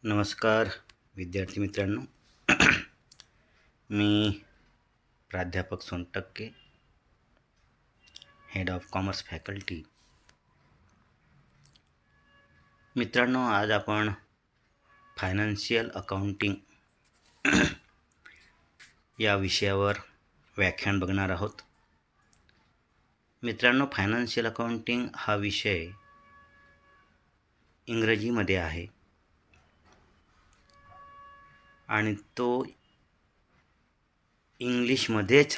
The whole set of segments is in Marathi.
नमस्कार विद्यार्थी मित्रांनो. मी प्राध्यापक Sontakke, head of commerce faculty. मित्रांनो, आज आपण फायनान्शियल अकाउंटिंग या विषयावर व्याख्यान बघणार आहोत. मित्रांनो, फायनान्शियल अकाउंटिंग हा विषय इंग्रजीमध्ये आहे आणि तो इंग्लिशमध्येच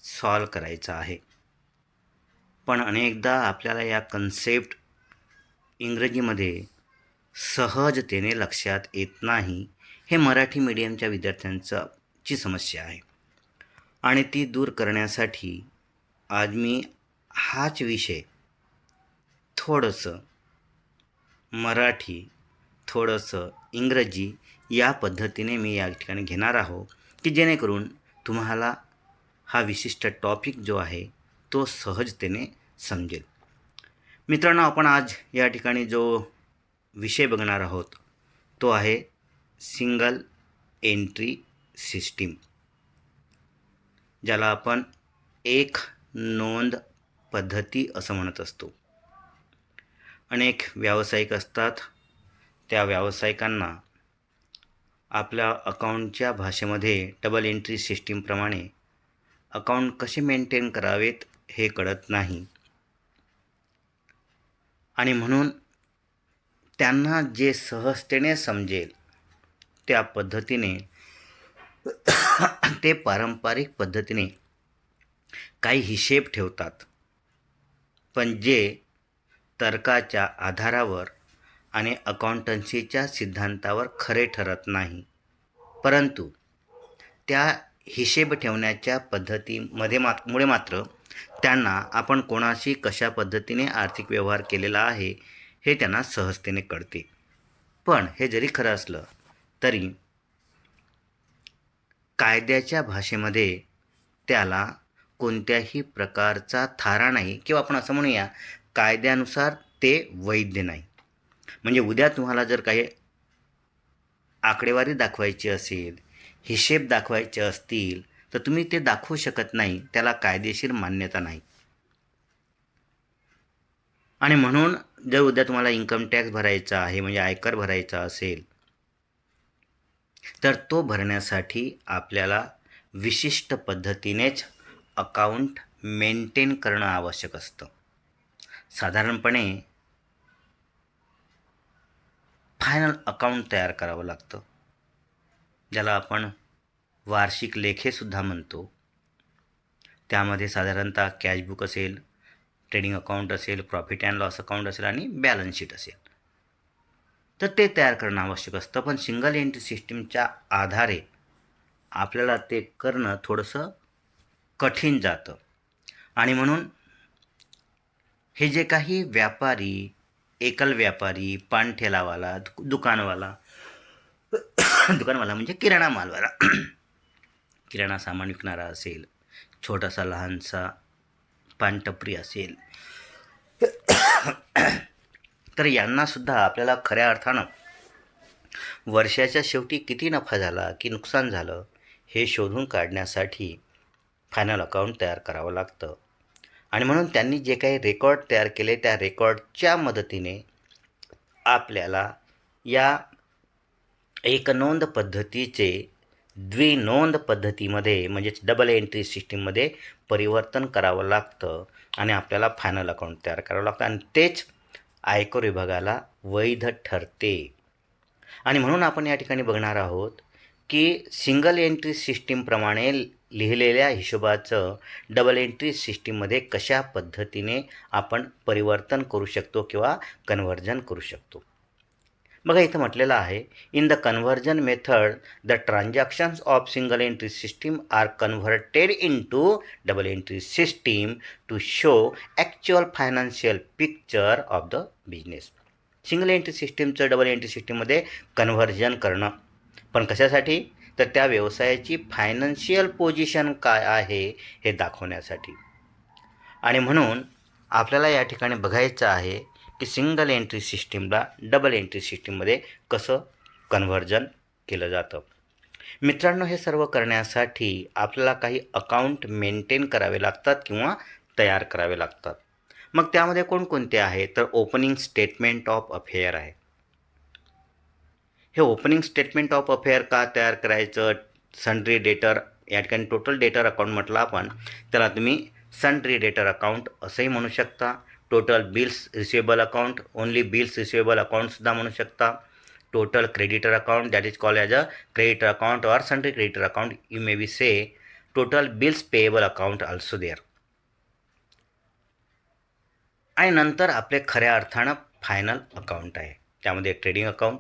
सॉल्व करायचा आहे. पण अनेकदा आपल्याला या कन्सेप्ट इंग्रजीमध्ये सहजतेने लक्षात येत नाही. हे मराठी मीडियमच्या विद्यार्थ्यांची समस्या आहे आणि ती दूर करण्यासाठी आज मी हाच विषय थोडंसं मराठी, थोडंसं इंग्रजी या पद्धतीने मी या ठिकाणी घेणार आहोत की जेणेकरून तुम्हाला हा विशिष्ट टॉपिक जो आहे तो सहजतेने समजेल. मित्रांनो, आपण आज या ठिकाणी जो विषय बघणार आहोत तो आहे सिंगल एंट्री सिस्टीम, ज्याला आपण एक नोंद पद्धती असं म्हणत असतो. अनेक व्यावसायिक असतात. त्या व्यावसायिकांना आपल्या अकाउंटच्या भाषेमध्ये डबल एंट्री सिस्टीमप्रमाणे अकाउंट कसे मेंटेन करावेत हे कळत नाही आणि म्हणून त्यांना जे सहजतेने समजेल त्या पद्धतीने ते पारंपरिक पद्धतीने काही हिशेब ठेवतात, पण जे तर्काच्या आधारावर आणि अकाउंटन्सीच्या सिद्धांतावर खरे ठरत नाही. परंतु त्या हिशेब ठेवण्याच्या पद्धतीमध्ये मुळे मात्र त्यांना आपण कोणाशी कशा पद्धतीने आर्थिक व्यवहार केलेला आहे हे त्यांना सहजतेने कळते. पण हे जरी खरं असलं तरी कायद्याच्या भाषेमध्ये त्याला कोणत्याही प्रकारचा थारा नाही, किंवा आपण असं म्हणूया कायद्यानुसार ते वैध नाही. म्हणजे उद्या तुम्हाला जर काही आकडेवारी दाखवायची असेल, हिशेब दाखवायचे असतील तर तुम्ही ते दाखवू शकत नाही, त्याला कायदेशीर मान्यता नाही. आणि म्हणून जर उद्या तुम्हाला इन्कम टॅक्स भरायचा आहे, म्हणजे आयकर भरायचा असेल, तर तो भरण्यासाठी आपल्याला विशिष्ट पद्धतीनेच अकाउंट मेंटेन करणं आवश्यक असतं. साधारणपणे फायनल अकाउंट तयार करावं लागतं, ज्याला आपण वार्षिक लेखेसुद्धा म्हणतो. त्यामध्ये साधारणतः कॅशबुक असेल, ट्रेडिंग अकाउंट असेल, प्रॉफिट अँड लॉस अकाउंट असेल आणि बॅलन्स शीट असेल, तर ते तयार करणं आवश्यक असतं. पण सिंगल एंट्री सिस्टीमच्या आधारे आपल्याला ते करणं थोडंसं कठीण जातं. आणि म्हणून हे जे काही व्यापारी, एकल व्यापारी, पानठेलावाला, दुकानवाला म्हणजे किराणा मालवाला किराणा सामान विकणारा असेल, छोटासा लहानसा पानटपरी असेल, तर यांनासुद्धा आपल्याला खऱ्या अर्थानं वर्षाच्या शेवटी किती नफा झाला की नुकसान झालं हे शोधून काढण्यासाठी फायनल अकाउंट तयार करावं लागतं. आणि म्हणून त्यांनी जे काही रेकॉर्ड तयार केले त्या रेकॉर्डच्या मदतीने आपल्याला या एकनोंद पद्धतीचे द्विनोंद पद्धतीमध्ये म्हणजेच डबल एंट्री सिस्टीममध्ये परिवर्तन करावं लागतं आणि आपल्याला फायनल अकाउंट तयार करावं लागतं, आणि तेच आयकर विभागाला वैध ठरते. आणि म्हणून आपण या ठिकाणी बघणार आहोत की सिंगल एंट्री सिस्टीमप्रमाणे लिहिलेल्या हिशोबाचं डबल एंट्री सिस्टीममध्ये कशा पद्धतीने आपण परिवर्तन करू शकतो किंवा कन्व्हर्जन करू शकतो. बघा, इथं म्हटलेलं आहे, in the conversion method the transactions of single entry system are converted into double entry system to show actual financial picture of the business. Single entry सिस्टीमचं डबल एंट्री सिस्टीममध्ये कन्व्हर्जन करणं, पण कशासाठी? तर त्या व्यवसायाची फायनान्शियल पोझिशन काय आहे हे दाखवण्यासाठी. आणि म्हणून आपल्याला या ठिकाणी बघायचं आहे की सिंगल एंट्री सिस्टीमला डबल एंट्री सिस्टीममध्ये कसं कन्व्हर्जन केलं जातं. मित्रांनो, हे सर्व करण्यासाठी आपल्याला काही अकाउंट मेंटेन करावे लागतात किंवा तयार करावे लागतात. मग त्यामध्ये कोणकोणते आहे, तर ओपनिंग स्टेटमेंट ऑफ अफेअर आहे. हे ओपनिंग स्टेटमेंट ऑफ अफेअर का तयार करायचं? सन्ड्री डेटर, या ठिकाणी टोटल डेटर अकाउंट म्हटलं आपण, त्याला तुम्ही सन्ड्री डेटर अकाउंट असंही म्हणू शकता. Total bills receivable account, only bills receivable अकाउंटसुद्धा म्हणू शकता. Total creditor account, that is called as a creditor account और sundry creditor account. You may be say total bills payable account also there. आणि नंतर आपले खऱ्या अर्थानं फायनल अकाउंट आहे. त्यामध्ये trading account,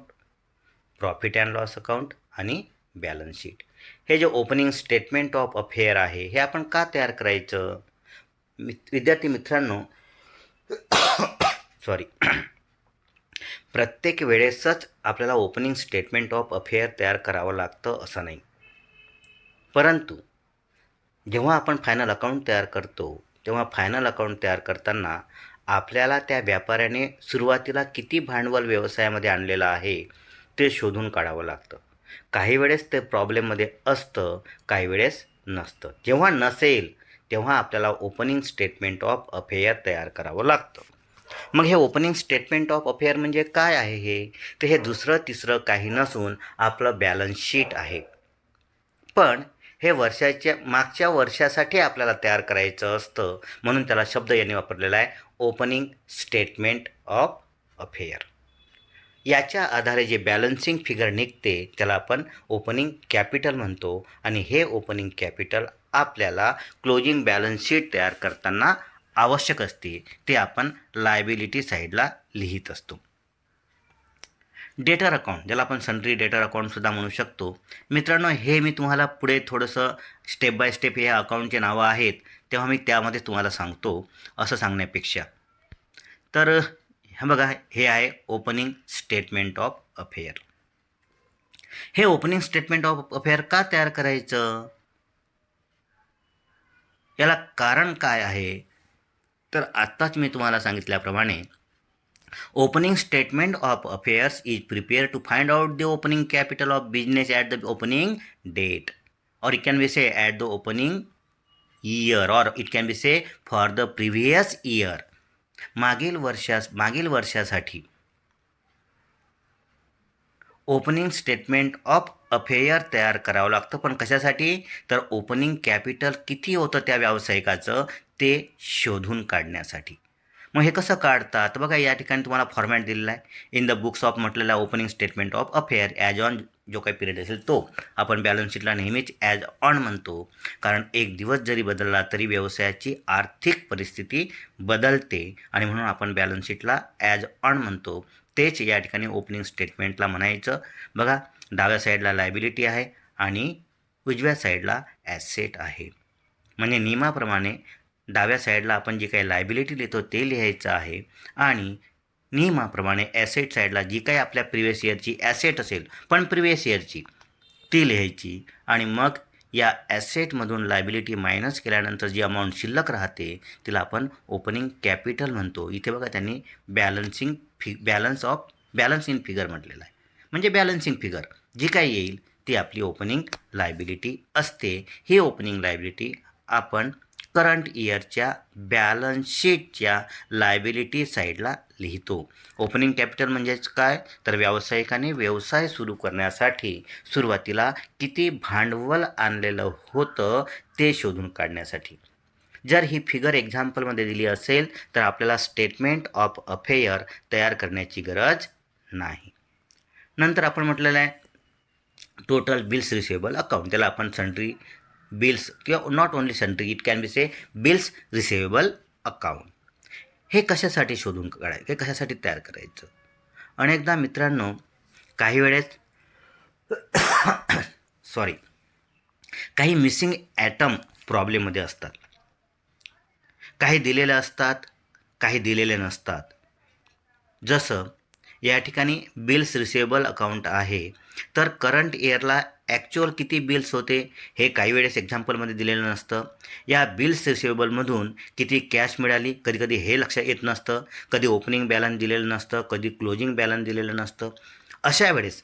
profit and loss account आणि बॅलन्स शीट. हे जे ओपनिंग स्टेटमेंट ऑफ अफेअर आहे, हे आपण का तयार करायचं? विद्यार्थी मित्रांनो, सॉरी प्रत्येक वेळेसच आपल्याला ओपनिंग स्टेटमेंट ऑफ अफेअर तयार करावं लागतं असं नाही. परंतु जेव्हा आपण फायनल अकाउंट तयार करतो, तेव्हा फायनल अकाउंट तयार करताना आपल्याला त्या व्यापाऱ्याने सुरुवातीला किती भांडवल व्यवसायामध्ये आणलेलं आहे ते शोधून काढावं लागतं. काही वेळेस ते प्रॉब्लेममध्ये असतं, काही वेळेस नसतं. जेव्हा नसेल तेव्हा आपल्याला ओपनिंग स्टेटमेंट ऑफ अफेअर तयार करावं लागतं. मग हे ओपनिंग स्टेटमेंट ऑफ अफेअर म्हणजे काय आहे? हे तर हे दुसरं तिसरं काही नसून आपलं बॅलन्स शीट आहे. पण हे मागच्या वर्षासाठी आपल्याला तयार करायचं असतं, म्हणून त्याला शब्द यांनी वापरलेला आहे ओपनिंग स्टेटमेंट ऑफ अफेअर. याच्या आधारे जे बॅलन्सिंग फिगर निघते त्याला आपण ओपनिंग कॅपिटल म्हणतो. आणि हे ओपनिंग कॅपिटल आपल्याला क्लोजिंग बॅलन्स शीट तयार करताना आवश्यक असते. ते आपण लायबिलिटी साईडला लिहित असतो. डेटर अकाउंट, ज्याला आपण सन्ड्री डेटर अकाउंटसुद्धा म्हणू शकतो. मित्रांनो, हे मी तुम्हाला पुढे थोडंसं स्टेप बाय स्टेप हे अकाउंटचे नावं आहेत तेव्हा मी त्यामध्ये तुम्हाला सांगतो, असं सांगण्यापेक्षा. तर हे बघा, हे आहे ओपनिंग स्टेटमेंट ऑफ अफेअर. हे ओपनिंग स्टेटमेंट ऑफ अफेअर का तयार करायचं? याला कारण काय आहे? तर आत्ताच मी तुम्हाला सांगितल्याप्रमाणे opening statement of affairs is prepare to find out the opening capital of business at the opening date, और it can be say at the opening year, और it can be say for the previous year. मागील वर्षासाठी ओपनिंग स्टेटमेंट ऑफ अफेअर तयार करावं लागतं. पण कशासाठी? तर ओपनिंग कॅपिटल किती होतं त्या व्यावसायिकाचं ते शोधून काढण्यासाठी. मग हे कसं काढतात? तर बघा, या ठिकाणी तुम्हाला फॉर्मॅट दिलेला आहे. इन द बुक्स ऑफ म्हटलेला opening statement of affair as on, जो काही पिरियड असेल तो. आपण बॅलन्स शीटला नेहमीच ॲज ऑन म्हणतो, कारण एक दिवस जरी बदलला तरी व्यवसायाची आर्थिक परिस्थिती बदलते आणि म्हणून आपण बॅलन्स शीटला ॲज ऑन म्हणतो. तेच या ठिकाणी ओपनिंग स्टेटमेंटला म्हणायचं. बघा, डाव्या साईडला लायबिलिटी आहे आणि उजव्या साईडला ॲसेट आहे. म्हणजे नियमाप्रमाणे डाव्या साईडला आपण जी काही लायबिलिटी लिहितो ते लिहायचं आहे आणि नियमाप्रमाणे ॲसेट साईडला जी काही आपल्या प्रिव्हियस इयरची ॲसेट असेल, पण प्रिव्हियस इयरची, ती लिहायची. आणि मग या ॲसेटमधून लायबिलिटी मायनस केल्यानंतर जी अमाऊंट शिल्लक राहते तिला आपण ओपनिंग कॅपिटल म्हणतो. इथे बघा, त्यांनी बॅलन्स इन फिगर म्हटलेलं आहे. म्हणजे बॅलन्सिंग फिगर जी काही येईल ती आपली ओपनिंग लायबिलिटी असते. ही ओपनिंग लायबिलिटी आपण करंट इयरच्या बॅलन्स शीटच्या लायबिलिटी साईडला लिहितो. ओपनिंग कॅपिटल म्हणजेच काय? तर व्यावसायिकाने व्यवसाय सुरू करण्यासाठी सुरुवातीला किती भांडवल आणलेलं होतं ते शोधून काढण्यासाठी. जर ही फिगर एक्झाम्पलमध्ये दिली असेल तर आपल्याला स्टेटमेंट ऑफ अफेअर तयार करण्याची गरज नाही. नंतर आपण म्हटलेलं आहे टोटल बिल्स रिसिवेबल अकाउंट, त्याला आपण सन्ड्री बिल्स किंवा not only sundry, it can be say bills receivable account. हे कशासाठी शोधून काढायचं, हे कशासाठी तयार करायचं? अनेकदा मित्रांनो, काही वेळेस काही मिसिंग ॲटम प्रॉब्लेममध्ये असतात. काही दिलेले असतात, काही दिलेले नसतात. जसं या ठिकाणी बिल्स रिसिवेबल अकाउंट आहे, तर करंट इयरला ॲक्च्युअल किती बिल्स होते हे काही वेळेस एक्झाम्पलमध्ये दिलेलं नसतं. या बिल्स रिसिवेबलमधून किती कॅश मिळाली कधी कधी हे लक्षात येत नसतं. कधी ओपनिंग बॅलन्स दिलेलं नसतं, कधी क्लोजिंग बॅलन्स दिलेलं नसतं. अशा वेळेस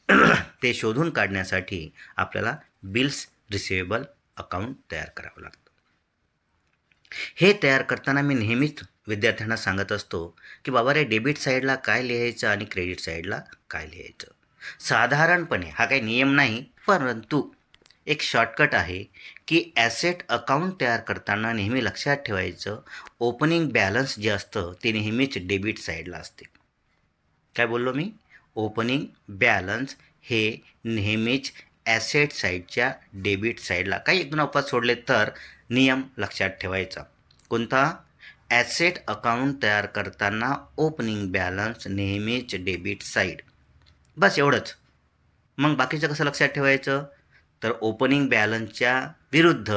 ते शोधून काढण्यासाठी आपल्याला बिल्स रिसिवेबल अकाउंट तयार करावं लागतं. हे तयार करताना मी नेहमीच विद्यार्थ्यांना सांगत असतो की बाबा रे, डेबिट साईडला काय लिहायचं आणि क्रेडिट साईडला काय लिहायचं. साधारणपणे हा काही नियम नाही, परंतु एक शॉर्टकट आहे की ॲसेट अकाउंट तयार करताना नेहमी लक्षात ठेवायचं, ओपनिंग बॅलन्स जे असतं ते नेहमीच डेबिट साईडला असते. काय बोललो मी? ओपनिंग बॅलन्स हे नेहमीच ॲसेट साईडच्या डेबिट साईडला. काही एक दोन अपवाद सोडले तर नियम लक्षात ठेवायचा. कोणता? ॲसेट अकाउंट तयार करताना ओपनिंग बॅलन्स नेहमीच डेबिट साईड. बस एवढंच. मग बाकीचं कसं लक्षात ठेवायचं? तर ओपनिंग बॅलन्सच्या विरुद्ध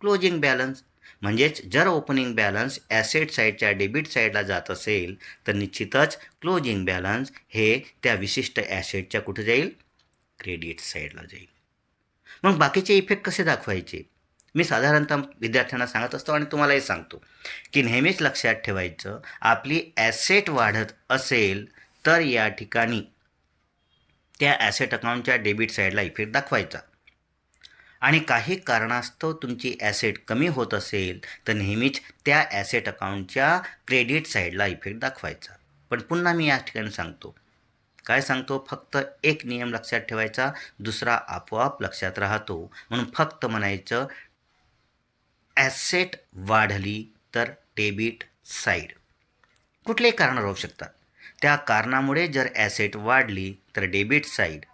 क्लोजिंग बॅलन्स. म्हणजेच जर ओपनिंग बॅलन्स ॲसेट साईडच्या डेबिट साईडला जात असेल तर निश्चितच क्लोजिंग बॅलन्स हे त्या विशिष्ट ॲसेटच्या कुठे जाईल? क्रेडिट साईडला जाईल. मग बाकीचे इफेक्ट कसे दाखवायचे? मी साधारणतः विद्यार्थ्यांना सांगत असतो आणि तुम्हालाही सांगतो की नेहमीच लक्षात ठेवायचं, आपली ॲसेट वाढत असेल तर या ठिकाणी त्या ॲसेट अकाउंटच्या डेबिट साईडला इफेक्ट दाखवायचा. आणि काही कारणास्तव तुमची ॲसेट कमी होत असेल तर नेहमीच त्या ॲसेट अकाउंटच्या क्रेडिट साईडला इफेक्ट दाखवायचा. पण पुन्हा मी या ठिकाणी सांगतो, काय सांगतो? फक्त एक नियम लक्षात ठेवायचा, दुसरा आपोआप लक्षात राहतो. म्हणून फक्त म्हणायचं, ॲसेट वाढली तर डेबिट साईड. कुठलेही कारण राहू शकतात. त्या कारणामुळे जर ॲसेट वाढली तर डेबिट साईड.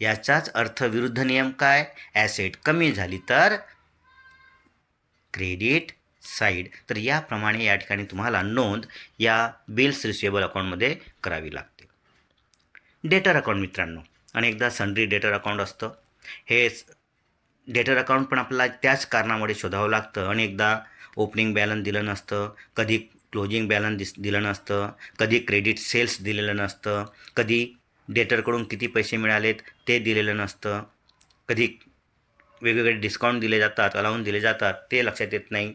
याचाच अर्थ विरुद्ध नियम काय? ॲसेट कमी झाली तर क्रेडिट साईड. तर याप्रमाणे या ठिकाणी तुम्हाला नोंद या बिल्स रिसिवेबल अकाउंटमध्ये करावी लागते. डेटर अकाउंट मित्रांनो, अनेकदा सन्ड्री डेटर अकाउंट असतं. हे डेटर अकाउंट पण आपल्याला त्याच कारणामुळे शोधावं लागतं. अनेकदा ओपनिंग बॅलन्स दिलं नसतं, कधी क्लोजिंग बॅलन्स दिलं नसतं, कधी क्रेडिट सेल्स दिलेलं नसतं, कधी डेटरकडून किती पैसे मिळालेत ते दिलेलं नसतं, कधी वेगवेगळे डिस्काउंट दिले जातात, अलाउन्स दिले जातात, ते लक्षात येत नाही.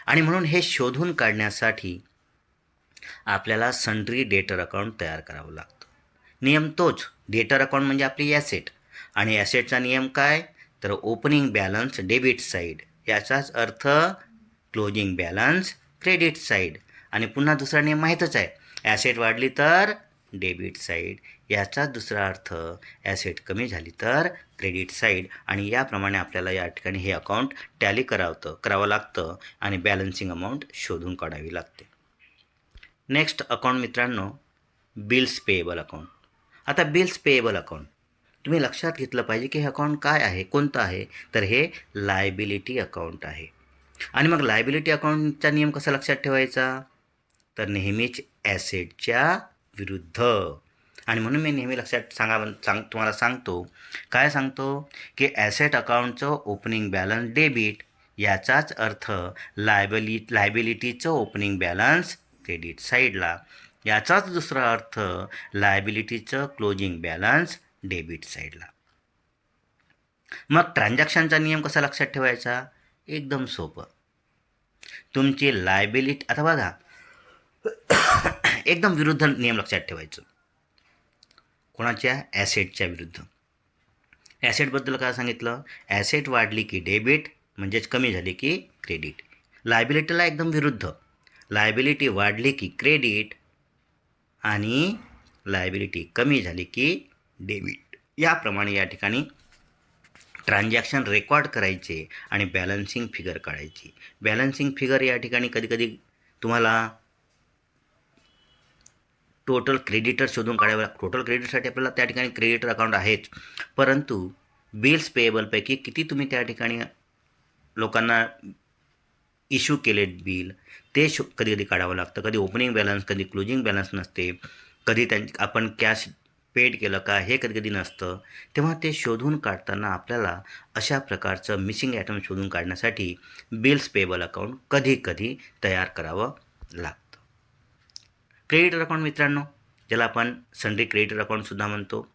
आणि म्हणून हे शोधून काढण्यासाठी आपल्याला सन्ड्री डेटर अकाउंट तयार करावं लागतं. नियम तोच, डेटर अकाउंट म्हणजे आपली ॲसेट, आणि ॲसेटचा नियम काय? तर ओपनिंग बॅलन्स डेबिट साईड. याचाच अर्थ क्लोजिंग बॅलन्स क्रेडिट साईड. आणि पुन्हा दुसरा नियम माहीतच आहे, ॲसेट वाढली तर डेबिट साईड. याचाच दुसरा अर्थ, ॲसेट कमी झाली तर क्रेडिट साईड. आणि याप्रमाणे आपल्याला या ठिकाणी हे अकाउंट टॅली करावं लागतं आणि बॅलन्सिंग अमाऊंट शोधून काढावी लागते. नेक्स्ट अकाउंट मित्रांनो, बिल्स पेएबल अकाउंट. आता बिल्स पेएबल अकाउंट तुम्ही लक्षात घेतलं पाहिजे की हे अकाउंट काय आहे, कोणतं आहे? तर हे लायबिलिटी अकाउंट आहे. आणि मग लायबिलिटी अकाउंटचा नियम कसा लक्षात ठेवायचा? तर नेहमीच ॲसेटच्या विरुद्ध. आणि म्हणून मी नेहमी लक्षात तुम्हाला सांगतो, काय सांगतो? की ॲसेट अकाउंटचं ओपनिंग बॅलन्स डेबिट. याचाच अर्थ लायबिलिटीचं ओपनिंग बॅलन्स क्रेडिट साईडला. याचाच दुसरा अर्थ, लायबिलिटीचं क्लोजिंग बॅलन्स डेबिट साईडला. मग ट्रान्झॅक्शनचा नियम कसा लक्षात ठेवायचा? एकदम सोपं. तुमची लायबिलिटी, आता बघा, एकदम विरुद्ध नियम लक्षात ठेवायचं. कोणाच्या? ॲसेटच्या विरुद्ध. ॲसेटबद्दल काय सांगितलं? ॲसेट वाढली की डेबिट, म्हणजेच कमी झाली की क्रेडिट. लायबिलिटीला एकदम विरुद्ध, लायबिलिटी वाढली की क्रेडिट आणि लायबिलिटी कमी झाली की डेबिट. याप्रमाणे या ठिकाणी ट्रान्झॅक्शन रेकॉर्ड करायचे आणि बॅलन्सिंग फिगर काढायची. बॅलन्सिंग फिगर या ठिकाणी कधीकधी तुम्हाला टोटल क्रेडिटर शोधून काढावं लागतं. टोटल क्रेडिटसाठी आपल्याला त्या ठिकाणी क्रेडिटर अकाउंट आहेच, परंतु बिल्स पेएबलपैकी किती तुम्ही त्या ठिकाणी लोकांना इश्यू केलेत बिल, ते कधी कधी काढावं लागतं. कधी ओपनिंग बॅलन्स, कधी क्लोजिंग बॅलन्स नसते, कधी आपण कॅश पेड केलं का हे कधी कधी नसतं. तेव्हा ते शोधून काढताना आपल्याला अशा प्रकारचं मिसिंग आयटम शोधून काढण्यासाठी बिल्स पेएबल अकाउंट कधी कधी तयार करावं लागतं. क्रेडिटर अकाउंट मित्रांनो, ज्याला आपण सन्ड्री क्रेडिटर अकाउंटसुद्धा म्हणतो,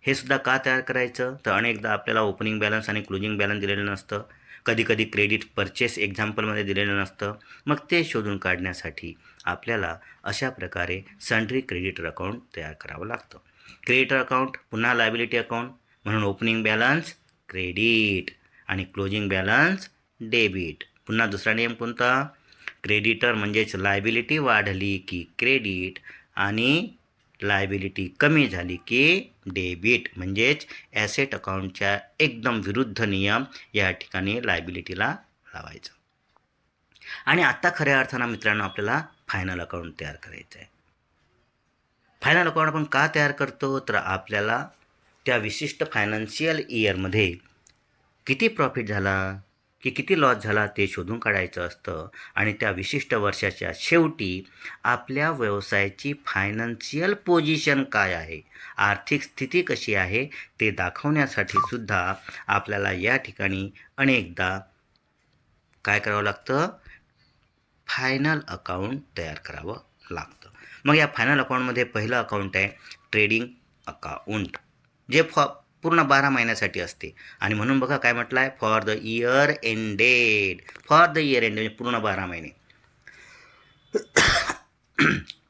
हे सुद्धा का तयार करायचं? तर अनेकदा आपल्याला ओपनिंग बॅलन्स आणि क्लोजिंग बॅलन्स दिलेलं नसतं, कधी कधी क्रेडिट परचेस एक्झाम्पलमध्ये दिलेलं नसतं. मग ते शोधून काढण्यासाठी आपल्याला अशा प्रकारे सन्ड्री क्रेडिटर अकाउंट तयार करावं लागतं. क्रेडिटर अकाउंट पुन्हा लायबिलिटी अकाउंट, म्हणून ओपनिंग बॅलन्स क्रेडिट आणि क्लोजिंग बॅलन्स डेबिट. पुन्हा दुसरा नियम कोणता? क्रेडिटर म्हणजेच लायबिलिटी वाढली की क्रेडिट आणि लायबिलिटी कमी झाली की डेबिट, म्हणजेच ॲसेट अकाउंटच्या एकदम विरुद्ध नियम या ठिकाणी लायबिलिटीला लावायचा. आणि आत्ता खऱ्या अर्थानं मित्रांनो आपल्याला फायनल अकाउंट तयार करायचं आहे. फायनल अकाउंट आपण का तयार करतो? तर आपल्याला त्या विशिष्ट फायनान्शियल इयरमध्ये किती प्रॉफिट झाला की किती लॉस झाला ते शोधून काढायचं असतं आणि त्या विशिष्ट वर्षाच्या शेवटी आपल्या व्यवसायाची फायनान्शियल पोझिशन काय आहे, आर्थिक स्थिती कशी आहे ते दाखवण्यासाठी सुद्धा आपल्याला या ठिकाणी अनेकदा काय करावं लागतं? फायनल अकाउंट तयार करावं लागतं. मग या फायनल अकाउंटमध्ये पहिलं अकाउंट आहे ट्रेडिंग अकाउंट, जे पूर्ण 12 महिन्यासाठी असते. आणि म्हणून बघा काय म्हटलं आहे, for the year ended. For the year ended म्हणजे पूर्ण 12 महिने.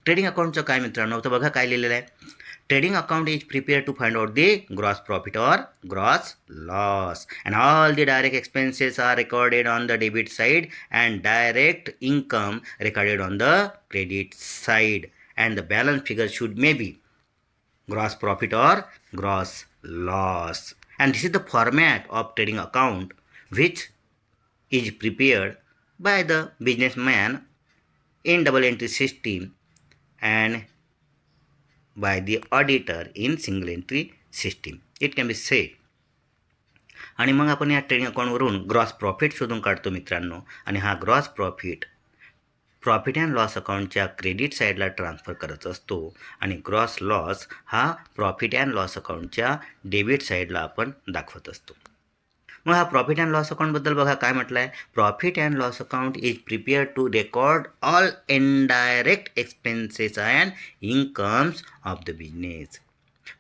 ट्रेडिंग अकाउंटचं काय मित्रांनो? तर बघा काय लिहिलेलं आहे, trading account is prepare to find out the gross profit और gross loss and all the direct expenses are recorded on the debit side and direct income recorded on the credit side, and the balance figure should maybe gross profit or gross loss. And this is the format of trading account which is prepared by the businessman in double entry system and by the auditor in single entry system. It can be said. आणि मग आपण या ट्रेडिंग अकाउंटवरून ग्रॉस प्रॉफिट शोधून काढतो मित्रांनो. आणि हा ग्रॉस प्रॉफिट अँड लॉस अकाउंटच्या क्रेडिट साईडला ट्रान्सफर करत असतो आणि ग्रॉस लॉस हा प्रॉफिट अँड लॉस अकाउंटच्या डेबिट साईडला आपण दाखवत असतो. मग हा प्रॉफिट अँड लॉस अकाउंटबद्दल बघा काय म्हटलं आहे, profit and loss account is prepared to record all indirect expenses and incomes of the business.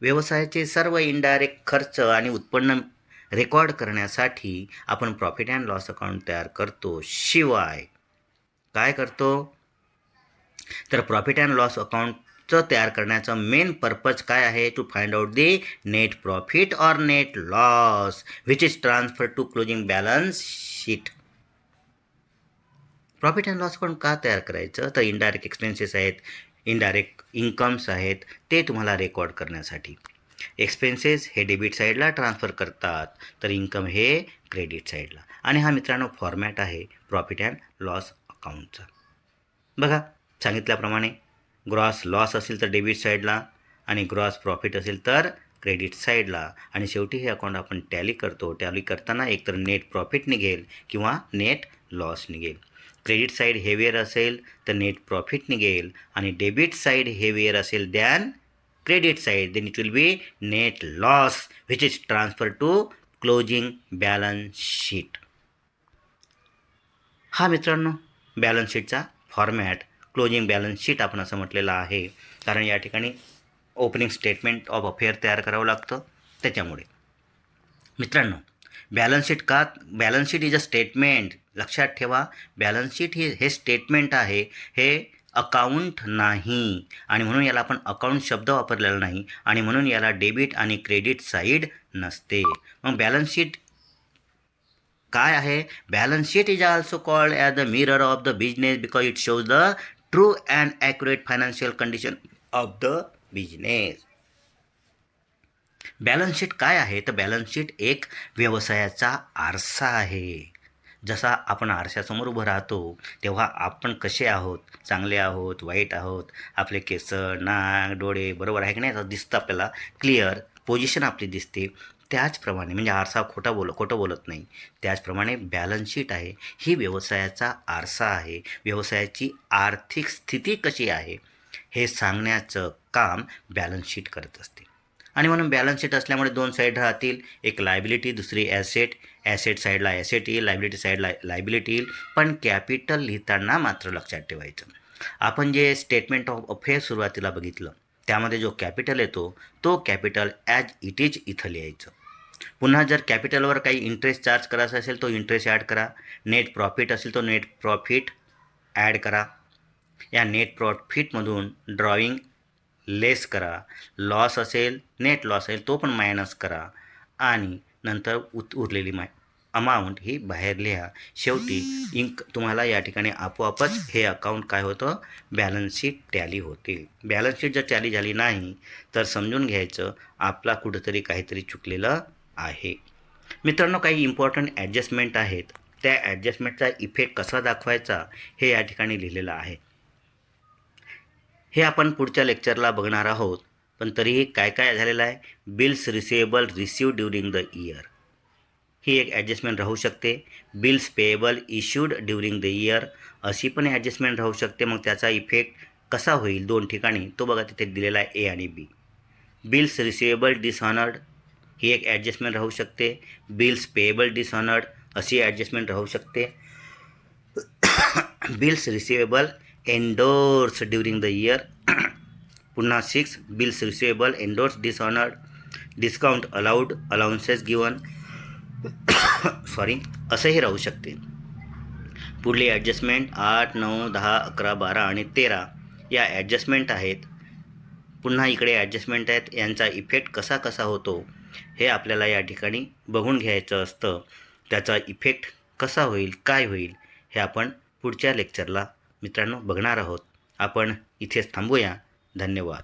व्यवसायाचे सर्व इनडायरेक्ट खर्च आणि उत्पन्न रेकॉर्ड करण्यासाठी आपण प्रॉफिट अँड लॉस अकाउंट तयार करतो. शिवाय काय करतो? तर प्रॉफिट अँड लॉस अकाउंटचं तयार करण्याचा मेन पर्पज काय आहे? To find out the net profit और net loss which is transfer to closing balance sheet. Profit and loss account का तयार करायचं? तर इनडायरेक्ट एक्सपेन्सेस आहेत, इनडायरेक्ट इन्कम्स आहेत, ते तुम्हाला रेकॉर्ड करण्यासाठी. एक्सपेन्सेस हे डेबिट साईडला ट्रान्सफर करतात, तर इन्कम हे क्रेडिट साईडला. आणि हा मित्रांनो फॉर्मॅट आहे प्रॉफिट अँड लॉस अकाउंटचा. बघा सांगितल्याप्रमाणे ग्रॉस लॉस असेल तर डेबिट साईडला आणि ग्रॉस प्रॉफिट असेल तर क्रेडिट साईडला. आणि शेवटी हे अकाउंट आपण टॅली करतो. टॅली करताना एकतर नेट प्रॉफिट निघेल किंवा नेट लॉस निघेल. क्रेडिट साईड हेवियर असेल तर नेट प्रॉफिट निघेल आणि डेबिट साईड हेवियर असेल than credit side, then it will be net loss which is transferred to closing balance sheet. हा मित्रांनो बॅलन्स शीटचा फॉर्मॅट क्लोजिंग बॅलन्स शीट आपण असं म्हटलेलं आहे, कारण या ठिकाणी ओपनिंग स्टेटमेंट ऑफ अफेअर तयार करावं लागतं. त्याच्यामुळे मित्रांनो बॅलन्स शीट का? Balance sheet is a statement. लक्षात ठेवा, बॅलन्स शीट हे स्टेटमेंट आहे, हे अकाउंट नाही. आणि म्हणून याला आपण अकाउंट शब्द वापरलेला नाही आणि म्हणून याला डेबिट आणि क्रेडिट साईड नसते. मग बॅलन्स शीट काय आहे? Balance sheet is also called as the mirror of the business because it shows the true and accurate financial condition of the business. Balance sheet काय आहे? तर बॅलन्स शीट एक व्यवसायाचा आरसा आहे. जसा आपण आरशासमोर उभं राहतो तेव्हा आपण कसे आहोत, चांगले आहोत, वाईट आहोत, आपले केस, नाक, डोळे बरोबर आहे की नाही, दिसतं आपल्याला, क्लिअर पोझिशन आपली दिसते. त्याचप्रमाणे म्हणजे आरसा खोटं बोलत नाही, त्याचप्रमाणे बॅलन्स शीट आहे ही व्यवसायाचा आरसा आहे. व्यवसायाची आर्थिक स्थिती कशी आहे हे सांगण्याचं काम बॅलन्स शीट करत असते. आणि म्हणून बॅलन्स शीट असल्यामुळे दोन साईड राहतील, एक लायबिलिटी, दुसरी ॲसेट. ॲसेट साईडला ॲसेट येईल, लायबिलिटी साईडला लायबिलिटी येईल. पण कॅपिटल लिहिताना मात्र लक्षात ठेवायचं, आपण जे स्टेटमेंट ऑफ अफेअर सुरुवातीला बघितलं त्यामध्ये जो कॅपिटल येतो तो कॅपिटल ॲज इट इज इथं लिहायचं. पुन्हा जर कॅपिटलवर काही इंटरेस्ट चार्ज करायचा असेल तो इंटरेस्ट ॲड करा. नेट प्रॉफिट असेल तो नेट प्रॉफिट ॲड करा. या नेट प्रॉफिटमधून ड्रॉईंग लेस करा, लॉस असेल, नेट लॉस असेल तो पण मायनस करा आणि नंतर उरलेली अमाऊंट ही बाहेर लिहा. शेवटी तुम्हाला या ठिकाणी आपोआपच हे अकाउंट काय होतं, बॅलन्स शीट टॅली होतील. बॅलन्स शीट जर टॅली झाली नाही तर समजून घ्यायचं आपला कुठंतरी काहीतरी चुकलेलं आहे. मित्रांनो, काही इम्पॉर्टंट ॲडजस्टमेंट आहेत. त्या ॲडजस्टमेंटचा इफेक्ट कसा दाखवायचा हे या ठिकाणी लिहिलेलं आहे. हे आपण पुढच्या लेक्चरला बघणार आहोत. पण तरीही काय काय झालेलं आहे, bills receivable received during the year ही एक ॲडजस्टमेंट राहू शकते. Bills payable issued during the year अशी पण ॲडजस्टमेंट राहू शकते. मग त्याचा इफेक्ट कसा होईल दोन ठिकाणी तो बघा, तिथे दिलेला आहे ए आणि बी. बिल्स रिसिवेबल डिसऑनर्ड ही एक ॲडजस्टमेंट राहू शकते. बिल्स पेएबल डिसऑनर्ड अशी ॲडजस्टमेंट राहू शकते. Bills receivable endorse during the year पुन्हा 6 bills receivable endorse dishonoured, discount allowed, allowances given असंही राहू शकते. पुढली ॲडजस्टमेंट 8, 9, 10, 11, 12 आणि 13 या ॲडजस्टमेंट आहेत. पुन्हा इकडे ॲडजस्टमेंट आहेत. यांचा इफेक्ट कसा कसा होतो हे आपल्याला या ठिकाणी बघून घ्यायचं असतं. त्याचा इफेक्ट कसा होईल, काय होईल हे आपण पुढच्या लेक्चरला मित्रांनो बघणार आहोत. आपण इथेच थांबूया. धन्यवाद.